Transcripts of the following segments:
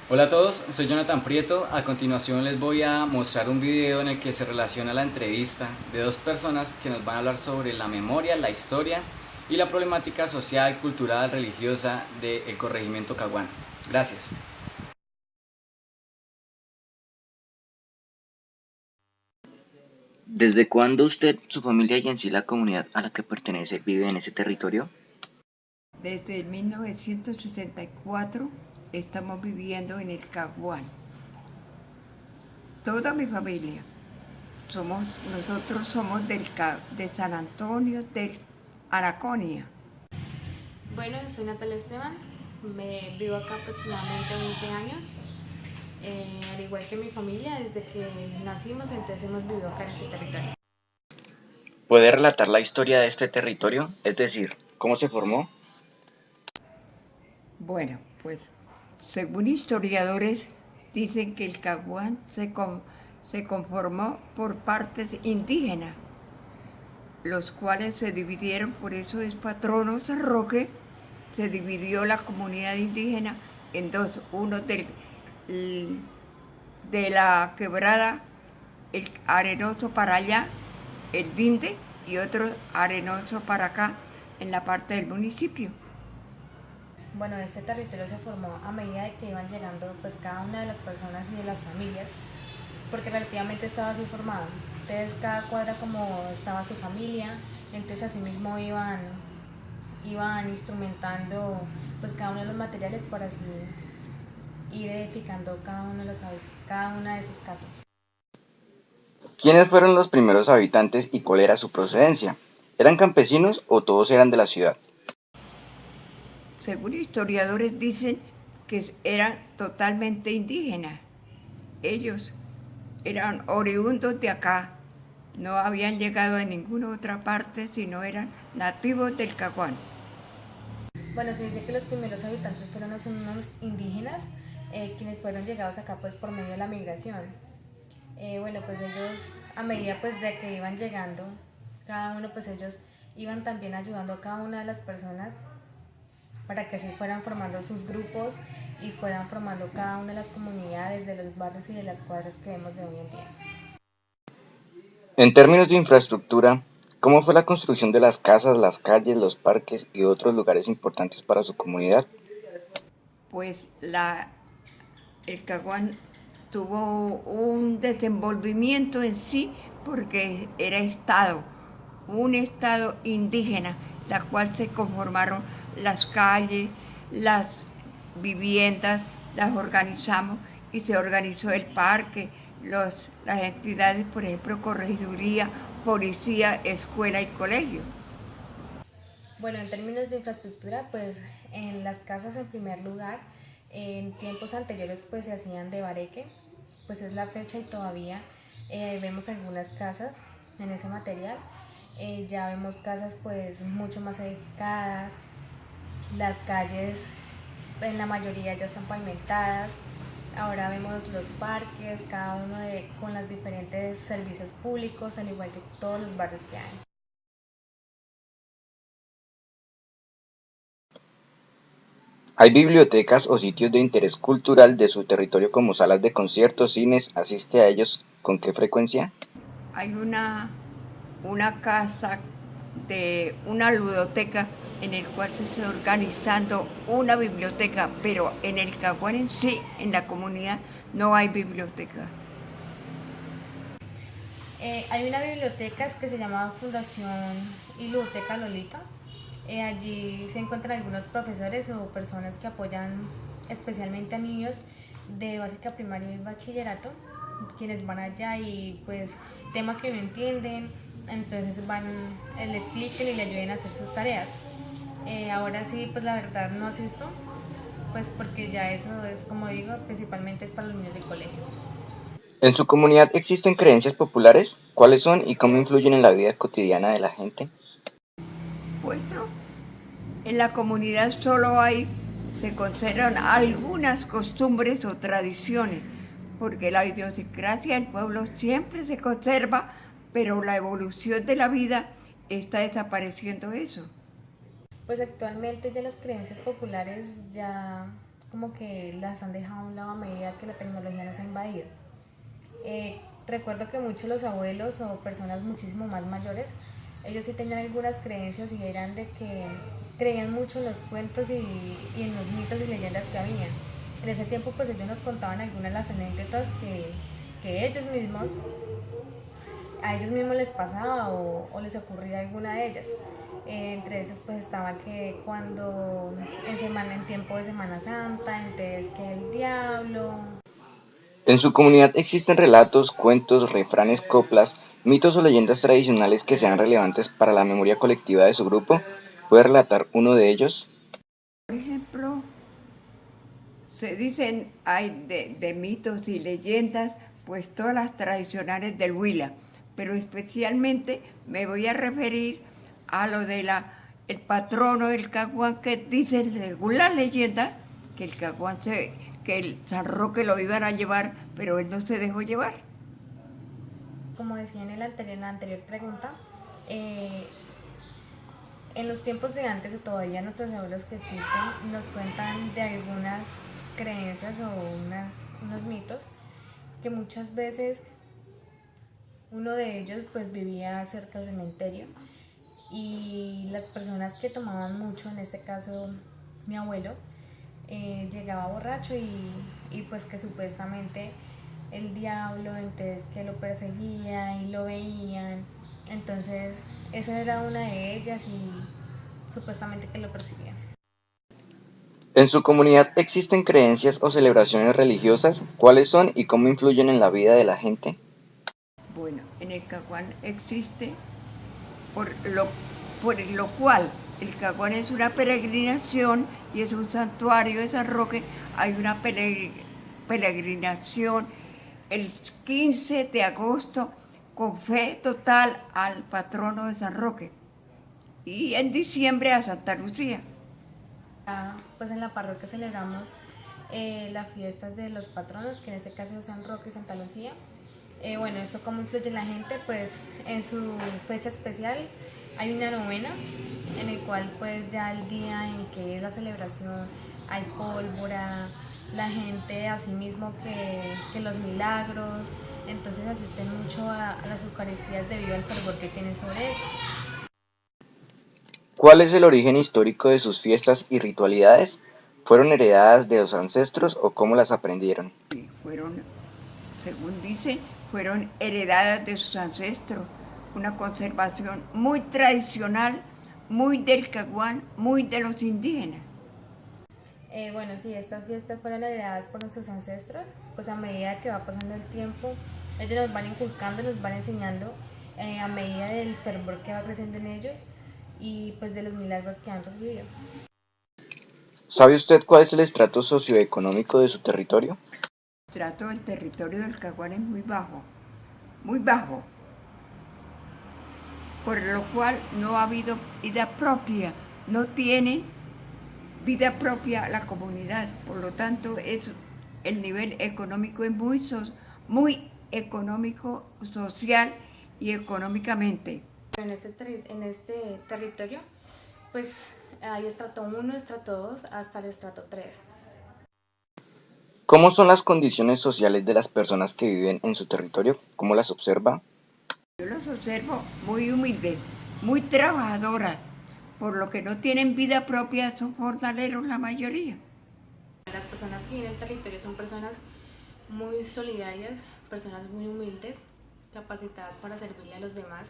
Hola a todos, soy Jonathan Prieto. A continuación les voy a mostrar un video en el que se relaciona la entrevista de dos personas que nos van a hablar sobre la memoria, la historia y la problemática social, cultural, religiosa del corregimiento Caguán. Gracias. ¿Desde cuándo usted, su familia y en sí la comunidad a la que pertenece vive en ese territorio? Desde 1964 estamos viviendo en el Caguán. Toda mi familia. Nosotros somos de San Antonio del Araconia. Bueno, soy Natalia Esteban, vivo acá aproximadamente 20 años, al igual que mi familia, desde que nacimos, entonces hemos vivido acá en este territorio. ¿Puede relatar la historia de este territorio? Es decir, ¿cómo se formó? Bueno, pues según historiadores dicen que el Caguán se conformó por partes indígenas, los cuales se dividieron, por eso es Patrono San Roque. Se dividió la comunidad indígena en dos, uno de la quebrada, el arenoso para allá, el Dinde, y otro arenoso para acá, en la parte del municipio. Bueno, este territorio se formó a medida de que iban llegando pues cada una de las personas y de las familias, porque relativamente estaba así formado. Entonces cada cuadra como estaba su familia, entonces así mismo iban instrumentando pues cada uno de los materiales para así ir edificando cada una de sus casas. ¿Quiénes fueron los primeros habitantes y cuál era su procedencia? ¿Eran campesinos o todos eran de la ciudad? Según historiadores dicen que eran totalmente indígenas. Ellos eran oriundos de acá, no habían llegado a ninguna otra parte, sino eran nativos del Caguán. Bueno, se dice que los primeros habitantes fueron unos indígenas, quienes fueron llegados acá pues por medio de la migración. Bueno, pues ellos a medida pues de que iban llegando, cada uno pues ellos iban también ayudando a cada una de las personas para que así fueran formando sus grupos y fueran formando cada una de las comunidades de los barrios y de las cuadras que vemos de hoy en día. En términos de infraestructura, ¿cómo fue la construcción de las casas, las calles, los parques y otros lugares importantes para su comunidad? Pues el Caguán tuvo un desenvolvimiento en sí porque era un estado indígena, la cual se conformaron las calles, las viviendas, las organizamos y se organizó el parque, las entidades, por ejemplo, corregiduría, policía, escuela y colegio. Bueno, en términos de infraestructura, pues en las casas en primer lugar, en tiempos anteriores pues se hacían de bareque, pues es la fecha y todavía vemos algunas casas en ese material. Ya vemos casas pues mucho más edificadas, las calles en la mayoría ya están pavimentadas, ahora vemos los parques, cada uno con los diferentes servicios públicos, al igual que todos los barrios que hay. ¿Hay bibliotecas o sitios de interés cultural de su territorio como salas de conciertos, cines? ¿Asiste a ellos con qué frecuencia? Hay una casa de una ludoteca en el cual se está organizando una biblioteca, pero en el Caguán en sí, en la comunidad, no hay biblioteca. Hay una biblioteca que se llama Fundación y Ludoteca Lolita. Allí se encuentran algunos profesores o personas que apoyan especialmente a niños de básica primaria y bachillerato, quienes van allá y pues temas que no entienden, entonces le expliquen y le ayuden a hacer sus tareas. Ahora sí, pues la verdad no asisto, pues porque ya eso es, como digo, principalmente es para los niños del colegio. ¿En su comunidad existen creencias populares? ¿Cuáles son y cómo influyen en la vida cotidiana de la gente? Pues no, en la comunidad se conservan algunas costumbres o tradiciones, porque la idiosincrasia del pueblo siempre se conserva, pero la evolución de la vida está desapareciendo eso. Pues actualmente ya las creencias populares ya como que las han dejado a un lado a medida que la tecnología nos ha invadido. Recuerdo que muchos los abuelos o personas muchísimo más mayores, ellos sí tenían algunas creencias y eran de que creían mucho en los cuentos y en los mitos y leyendas que había. En ese tiempo pues ellos nos contaban algunas de las anécdotas que a ellos mismos les pasaba o les ocurría alguna de ellas. Entre esas pues estaba que cuando en tiempo de Semana Santa, entonces que el diablo. En su comunidad existen relatos, cuentos, refranes, coplas, mitos o leyendas tradicionales que sean relevantes para la memoria colectiva de su grupo. ¿Puede relatar uno de ellos? Por ejemplo, se dicen, hay de mitos y leyendas, pues todas las tradicionales del Huila, pero especialmente me voy a referir a lo de el patrono del Caguán, que dicen según la leyenda que el Caguán que el San Roque lo iban a llevar, pero él no se dejó llevar. Como decía en la anterior pregunta, en los tiempos de antes o todavía nuestros abuelos que existen nos cuentan de algunas creencias o unos mitos que muchas veces uno de ellos pues vivía cerca del cementerio y las personas que tomaban mucho, en este caso mi abuelo, llegaba borracho y pues que supuestamente el diablo, entonces que lo perseguía y lo veían, entonces esa era una de ellas y supuestamente que lo perseguían. En su comunidad existen creencias o celebraciones religiosas. ¿Cuáles son y cómo influyen en la vida de la gente? Bueno, en el Caguán existe, por lo cual el Caguán es una peregrinación y es un santuario de San Roque. Hay una peregrinación el 15 de agosto con fe total al patrono de San Roque y en diciembre a Santa Lucía. Pues en la parroquia celebramos las fiestas de los patronos, que en este caso es San Roque y Santa Lucía. Bueno, esto cómo influye en la gente, pues en su fecha especial hay una novena en el cual pues ya el día en que es la celebración hay pólvora, la gente así mismo que los milagros, entonces asisten mucho a las Eucaristías debido al fervor que tienen sobre ellos. ¿Cuál es el origen histórico de sus fiestas y ritualidades? ¿Fueron heredadas de los ancestros o cómo las aprendieron? Fueron, según dice, fueron heredadas de sus ancestros, una conservación muy tradicional, muy del Caguán, muy de los indígenas. Bueno, sí, estas fiestas fueron heredadas por nuestros ancestros, pues a medida que va pasando el tiempo, ellos nos van inculcando, nos van enseñando a medida del fervor que va creciendo en ellos y pues de los milagros que han recibido. ¿Sabe usted cuál es el estrato socioeconómico de su territorio? El estrato del territorio del Caguán es muy bajo, por lo cual no ha habido vida propia, no tiene vida propia la comunidad, por lo tanto el nivel económico es muy económico, social y económicamente. En este territorio, pues hay estrato 1, estrato 2, hasta el estrato 3. ¿Cómo son las condiciones sociales de las personas que viven en su territorio? ¿Cómo las observa? Yo los observo muy humildes, muy trabajadoras, por lo que no tienen vida propia, son jornaleros la mayoría. Las personas que viven en el territorio son personas muy solidarias, personas muy humildes, capacitadas para servirle a los demás,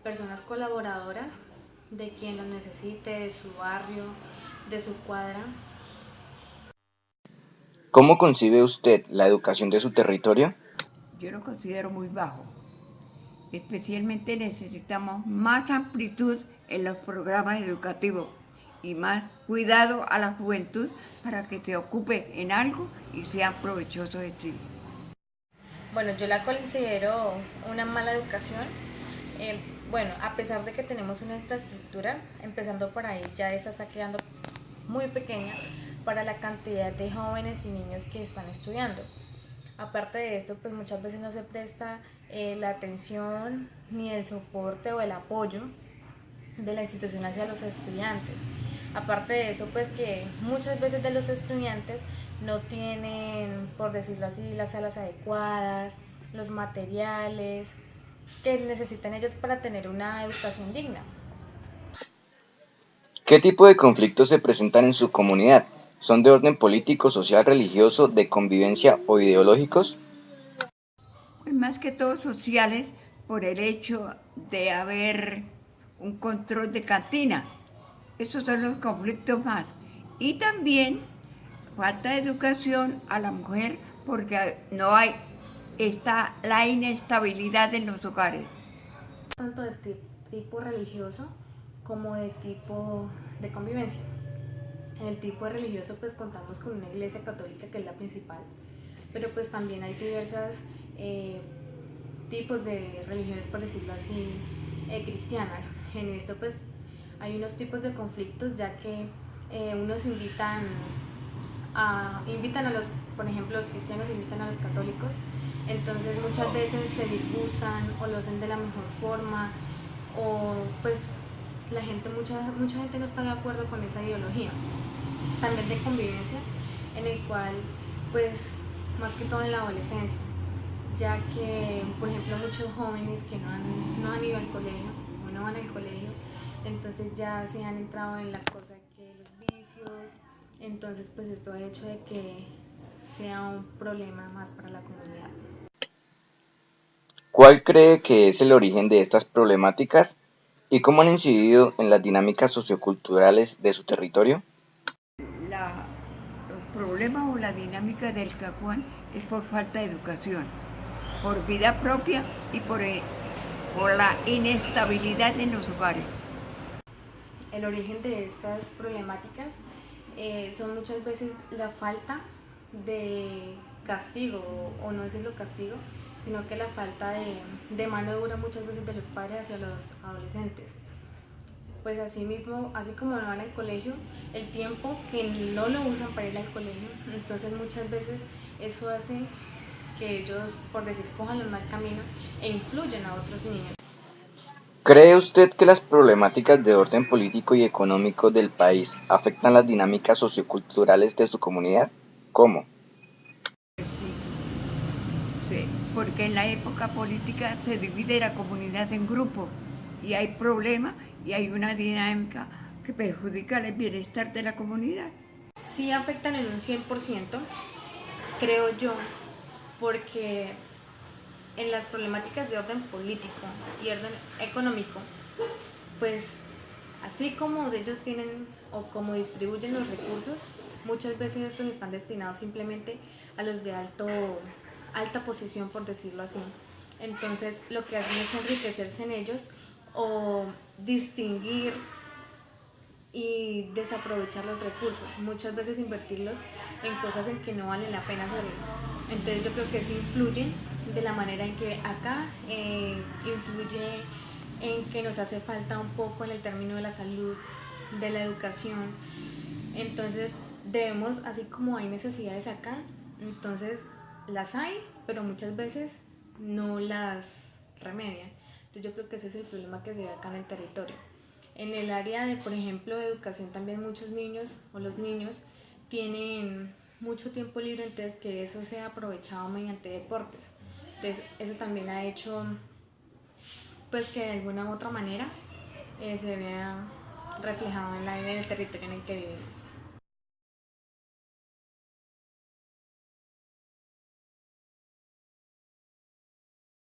personas colaboradoras de quien los necesite, de su barrio, de su cuadra. ¿Cómo concibe usted la educación de su territorio? Yo lo considero muy bajo. Especialmente necesitamos más amplitud en los programas educativos y más cuidado a la juventud para que se ocupe en algo y sea provechoso de sí. Bueno, yo la considero una mala educación. Bueno, a pesar de que tenemos una infraestructura, empezando por ahí, ya esta está quedando muy pequeña para la cantidad de jóvenes y niños que están estudiando. Aparte de esto, pues muchas veces no se presta la atención ni el soporte o el apoyo de la institución hacia los estudiantes. Aparte de eso, pues que muchas veces de los estudiantes no tienen, por decirlo así, las salas adecuadas, los materiales que necesitan ellos para tener una educación digna. ¿Qué tipo de conflictos se presentan en su comunidad? ¿Son de orden político, social, religioso, de convivencia o ideológicos? Pues más que todo sociales por el hecho de haber un control de cantina. Esos son los conflictos más. Y también falta de educación a la mujer porque no hay, está la inestabilidad en los hogares. Tanto de tipo religioso como de tipo de convivencia. En el tipo de religioso pues contamos con una iglesia católica que es la principal, pero pues también hay diversas tipos de religiones, por decirlo así, cristianas. En esto pues hay unos tipos de conflictos, ya que unos invitan a los, por ejemplo, los cristianos invitan a los católicos, entonces muchas veces se disgustan o lo hacen de la mejor forma, o pues la gente, mucha gente no está de acuerdo con esa ideología. También de convivencia, en el cual pues más que todo en la adolescencia, ya que por ejemplo muchos jóvenes que no han ido al colegio o no van al colegio, entonces ya se han entrado en la cosa que los vicios, entonces pues esto ha hecho de que sea un problema más para la comunidad. ¿Cuál cree que es el origen de estas problemáticas y cómo han incidido en las dinámicas socioculturales de su territorio? Los problemas o la dinámica del Caguán es por falta de educación, por vida propia y por la inestabilidad en los hogares. El origen de estas problemáticas son muchas veces la falta de castigo, o no decirlo castigo, sino que la falta de mano dura muchas veces de los padres hacia los adolescentes. Pues así mismo, así como no van al colegio, el tiempo que no lo usan para ir al colegio, entonces muchas veces eso hace que ellos, por decir, cojan el mal camino e influyen a otros niños. ¿Cree usted que las problemáticas de orden político y económico del país afectan las dinámicas socioculturales de su comunidad? ¿Cómo? Sí, sí, porque en la época política se divide la comunidad en grupos y hay problemas y hay una dinámica que perjudica el bienestar de la comunidad. Sí afectan en un 100%, creo yo, porque en las problemáticas de orden político y orden económico, pues así como ellos tienen o como distribuyen los recursos, muchas veces estos están destinados simplemente a los de alta posición, por decirlo así. Entonces lo que hacen es enriquecerse en ellos o distinguir y desaprovechar los recursos, muchas veces invertirlos en cosas en que no vale la pena hacerlo. Entonces yo creo que sí influyen de la manera en que acá influye en que nos hace falta un poco en el término de la salud, de la educación. Entonces debemos, así como hay necesidades acá, entonces las hay, pero muchas veces no las remedian. Entonces yo creo que ese es el problema que se ve acá en el territorio. En el área de, por ejemplo, de educación, también muchos niños o los niños tienen mucho tiempo libre, entonces que eso sea aprovechado mediante deportes. Entonces eso también ha hecho pues que de alguna u otra manera se vea reflejado en el territorio en el que vivimos.